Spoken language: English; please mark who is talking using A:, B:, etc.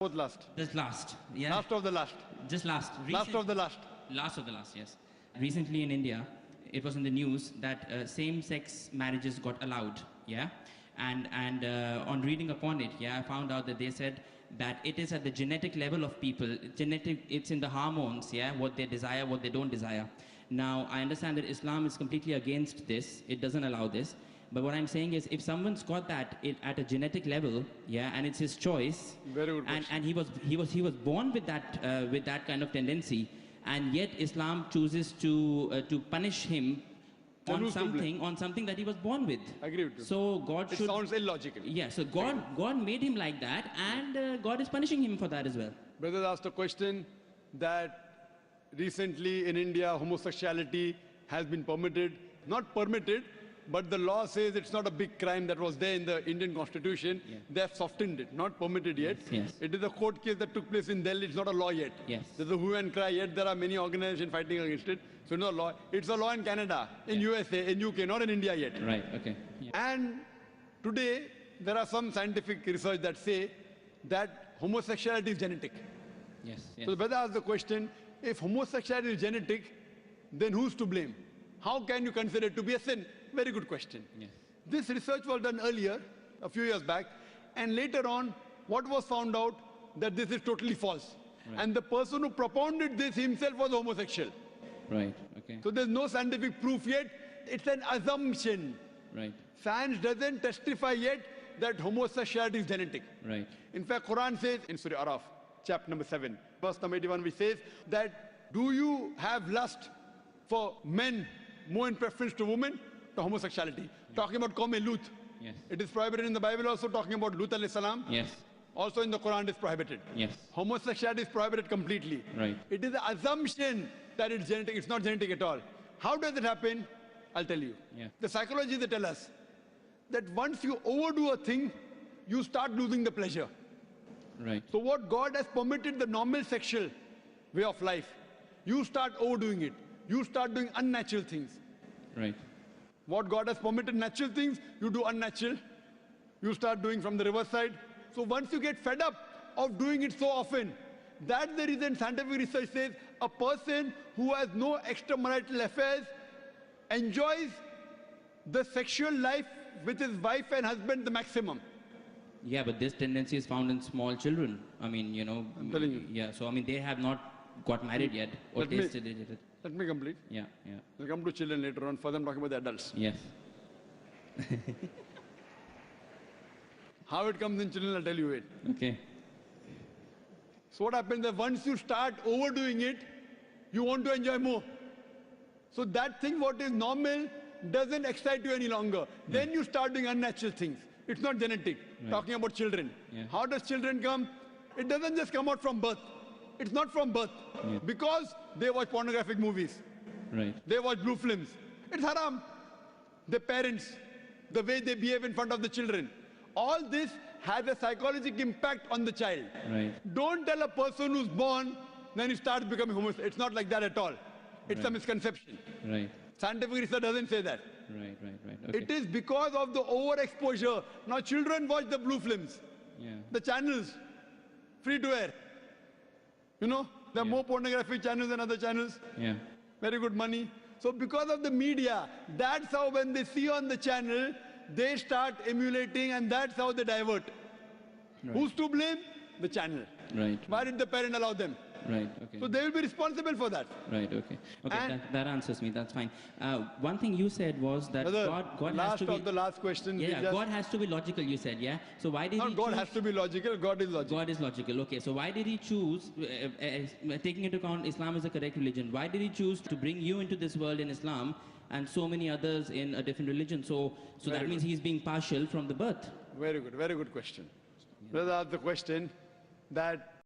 A: Both last.
B: Just last, yeah.
A: Last of the last.
B: Just last.
A: Last of the last.
B: Last of the last, yes. Recently in India, it was in the news that same-sex marriages got allowed, yeah? And on reading upon it, yeah, I found out that they said that it is at the genetic level of people. It's in the hormones, yeah, what they desire, what they don't desire. Now, I understand that Islam is completely against this. It doesn't allow this. But what I'm saying is, if someone's got that at a genetic level, yeah, and it's his choice,
A: very good question.
B: and he was born with that kind of tendency, and yet Islam chooses to punish him on something that he was born with.
A: I agree with you.
B: So God should.
A: It sounds illogical.
B: Yeah. So God made him like that, and God is punishing him for that as well.
A: Brother asked a question that recently in India homosexuality has been permitted, not permitted, but the law says it's not a big crime that was there in the Indian constitution.
B: Yeah.
A: They have softened it, not permitted yet.
B: Yes.
A: It is a court case that took place in Delhi. It's not a law yet.
B: Yes.
A: There's a hue and cry yet. There are many organizations fighting against it. So no law. It's a law in Canada, in USA, in UK, not in India yet.
B: Right. Okay. Yeah.
A: And today there are some scientific research that say that homosexuality is genetic.
B: Yes. Yes.
A: So the brother asked the question, if homosexuality is genetic, then who's to blame? How can you consider it to be a sin? Very good question.
B: Yes.
A: This research was done earlier, a few years back, and later on, what was found out that this is totally false.
B: Right.
A: And the person who propounded this himself was homosexual.
B: Right. Okay.
A: So there's no scientific proof yet. It's an assumption.
B: Right.
A: Science doesn't testify yet that homosexuality is genetic.
B: Right.
A: In fact, Quran says in Surah Araf, chapter number 7, verse number 81, which says that, do you have lust for men more in preference to women? To homosexuality. Yeah. Talking about Qawm Lut.
B: Yes.
A: It is prohibited in the Bible also, talking about Lut alayhi salam.
B: Yes.
A: Also in the Quran it is prohibited.
B: Yes.
A: Homosexuality is prohibited completely.
B: Right.
A: It is an assumption that it's genetic. It's not genetic at all. How does it happen? I'll tell you.
B: Yeah.
A: The psychologists they tell us that once you overdo a thing, you start losing the pleasure.
B: Right.
A: So what God has permitted the normal sexual way of life, you start overdoing it. You start doing unnatural things.
B: Right.
A: What God has permitted natural things, you do unnatural. You start doing from the reverse side. So once you get fed up of doing it so often, that's the reason scientific research says a person who has no extramarital affairs enjoys the sexual life with his wife and husband the maximum.
B: Yeah, but this tendency is found in small children. I mean, you know.
A: I'm telling you.
B: Yeah, so I mean, they have not got married yet or tasted it.
A: Let me complete.
B: Yeah, yeah.
A: We'll come to children later on. First I'm talking about the adults.
B: Yes.
A: How it comes in children, I'll tell you it.
B: Okay.
A: So what happens is once you start overdoing it, you want to enjoy more. So that thing what is normal doesn't excite you any longer. Then you start doing unnatural things. It's not genetic.
B: Right.
A: Talking about children.
B: Yeah.
A: How does children come? It doesn't just come out from birth. It's not from birth.
B: Yeah.
A: Because they watch pornographic movies.
B: Right.
A: They watch blue films. It's haram. The parents, the way they behave in front of the children. All this has a psychological impact on the child.
B: Right.
A: Don't tell a person who's born, then he starts becoming homosexual. It's not like that at all. It's a misconception.
B: Right.
A: Scientific research doesn't say that.
B: Right. Okay.
A: It is because of the overexposure. Now children watch the blue films.
B: Yeah.
A: The channels, free to air. You know, there are more pornographic channels than other channels.
B: Yeah.
A: Very good money. So because of the media, that's how when they see on the channel, they start emulating and that's how they divert.
B: Right.
A: Who's to blame? The channel.
B: Right.
A: Why did the parent allow them?
B: Right. Okay.
A: So they will be responsible for that.
B: Right. Okay. Okay.
A: And
B: That answers me. That's fine. One thing you said was that
A: Brother,
B: God has to be.
A: the last question.
B: Yeah. God has to be logical. You said. Yeah. So why did
A: Not
B: he
A: God
B: choose?
A: has to be logical. God is logical.
B: God is logical. Okay. So why did he choose, taking into account Islam is the correct religion? Why did he choose to bring you into this world in Islam and so many others in a different religion? So that means he's being partial from the birth.
A: Very good. Very good question. Brother asked the question that